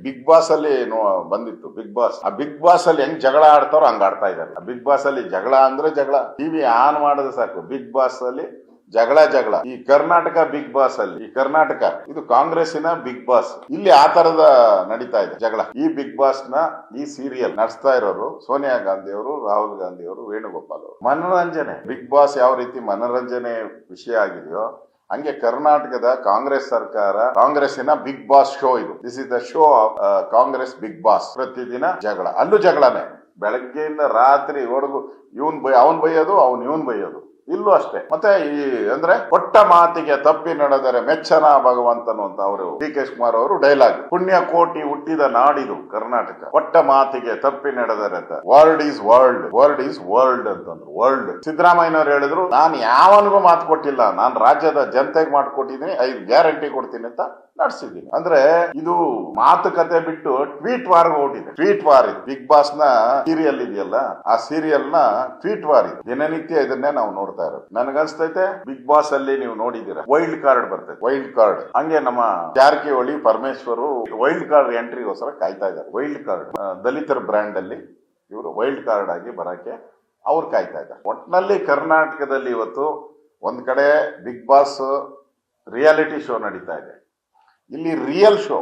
Big boss ಅಲ್ಲಿ ಬಂದಿತ್ತು big boss. ಆ ಬಿಗ್ ಬಾಸ್ ಅಲ್ಲಿ ಹೆಂಗ್ ಜಗಳ ಆಡ್ತಾರೋ ಹಂಗ ಆಡ್ತಾ ಇದ್ದಾರೆ. ಆ ಬಿಗ್ ಬಾಸ್ ಅಲ್ಲಿ ಜಗಳ ಅಂದ್ರೆ ಜಗಳ, ಟಿವಿ ಆನ್ ಮಾಡಿದ್ರೆ ಸಾಕು ಬಿಗ್ ಬಾಸ್ ಅಲ್ಲಿ ಜಗಳ. ಈ ಕರ್ನಾಟಕ ಬಿಗ್ ಬಾಸ್ ಅಲ್ಲಿ, ಈ ಕರ್ನಾಟಕ ಇದು ಕಾಂಗ್ರೆಸ್ಸಿನ ಬಿಗ್ ಬಾಸ್, ಇಲ್ಲಿ ಆ ತರದ ನಡೀತಾ ಇದೆ ಜಗಳ. ಈ ಬಿಗ್ ಬಾಸ್ ನ ಈ ಸೀರಿಯಲ್ ನಡೆಸ್ತಾ ಇರೋರು ಸೋನಿಯಾ ಗಾಂಧಿ ಅವರು, ರಾಹುಲ್ ಗಾಂಧಿ ಅವರು, ವೇಣುಗೋಪಾಲ್ ಅವರು. ಮನೋರಂಜನೆ, ಬಿಗ್ ಬಾಸ್ ಯಾವ ರೀತಿ ಮನೋರಂಜನೆ ವಿಷಯ ಆಗಿದೆಯೋ ಹಂಗೆ ಕರ್ನಾಟಕದ ಕಾಂಗ್ರೆಸ್ ಸರ್ಕಾರ, ಕಾಂಗ್ರೆಸ್ಸಿನ ಬಿಗ್ ಬಾಸ್ ಶೋ ಇದು. This is the show of Congress big boss. ಪ್ರತಿದಿನ ಜಗಳ, ಅಲ್ಲೂ ಜಗಳನೆ. ಬೆಳಗ್ಗೆಯಿಂದ ರಾತ್ರಿ ಒಡಗು ಅವನ್ ಬೈಯೋದು, ಇವನ್ ಬೈಯೋದು. ಇಲ್ಲೂ ಅಷ್ಟೇ. ಮತ್ತೆ ಈ ಅಂದ್ರೆ ಕೊಟ್ಟ ಮಾತಿಗೆ ತಪ್ಪಿ ನಡೆದರೆ ಮೆಚ್ಚನ ಭಗವಂತನು ಅಂತ ಅವರು ಡಿ ಕೆ ಶಿವಕುಮಾರ್ ಅವರು ಡೈಲಾಗ್. ಪುಣ್ಯ ಕೋಟಿ ಹುಟ್ಟಿದ ನಾಡಿದು ಕರ್ನಾಟಕ, ಕೊಟ್ಟ ಮಾತಿಗೆ ತಪ್ಪಿ ನಡೆದರೆ ಅಂತ. Word is world, word is world ಅಂತಂದ್ರು. ವರ್ಲ್ಡ್. ಸಿದ್ದರಾಮಯ್ಯನವ್ರು ಹೇಳಿದ್ರು, ನಾನು ಯಾವನಿಗೂ ಮಾತು ಕೊಟ್ಟಿಲ್ಲ, ನಾನು ರಾಜ್ಯದ ಜನತೆಗೆ ಮಾತು ಕೊಟ್ಟಿದ್ದೀನಿ, 5 ಗ್ಯಾರಂಟಿ ಕೊಡ್ತೀನಿ ಅಂತ ನಡೆಸಿದ್ದೀನಿ. ಅಂದ್ರೆ ಇದು ಮಾತುಕತೆ ಬಿಟ್ಟು ಟ್ವೀಟ್ ವಾರ್ ಹೊರಟಿದೆ. ಟ್ವೀಟ್ ವಾರ್ ಇದು. ಬಿಗ್ ಬಾಸ್ ನ ಸೀರಿಯಲ್ ಇದೆಯಲ್ಲ, ಆ ಸೀರಿಯಲ್ ನ ಟ್ವೀಟ್ ವಾರ್ ಇದು. ದಿನನಿತ್ಯ ಇದನ್ನೇ ನಾವು ನೋಡ್ತಾ ಇರೋದು. ನನಗನ್ಸ್ತೈತೆ ಬಿಗ್ ಬಾಸ್ ಅಲ್ಲಿ ನೀವು ನೋಡಿದೀರ, ವೈಲ್ಡ್ ಕಾರ್ಡ್ ಬರ್ತೈತೆ, ವೈಲ್ಡ್ ಕಾರ್ಡ್. ಹಂಗೆ ನಮ್ಮ ಜಾರಕಿಹೊಳಿ, ಪರಮೇಶ್ವರು ವೈಲ್ಡ್ ಕಾರ್ಡ್ ಎಂಟ್ರಿಗೋಸ್ಕರ ಕಾಯ್ತಾ ಇದ್ದಾರೆ. ವೈಲ್ಡ್ ಕಾರ್ಡ್ ದಲಿತರ ಬ್ರ್ಯಾಂಡ್ ಅಲ್ಲಿ ಇವರು ವೈಲ್ಡ್ ಕಾರ್ಡ್ ಆಗಿ ಬರಕ್ಕೆ ಅವ್ರು ಕಾಯ್ತಾ ಇದ್ದಾರೆ. ಒಟ್ನಲ್ಲಿ ಕರ್ನಾಟಕದಲ್ಲಿ ಇವತ್ತು ಒಂದ್ ಕಡೆ ಬಿಗ್ ಬಾಸ್ ರಿಯಾಲಿಟಿ ಶೋ ನಡೀತಾ ಇದೆ, ಇಲ್ಲಿ ರಿಯಲ್ ಶೋ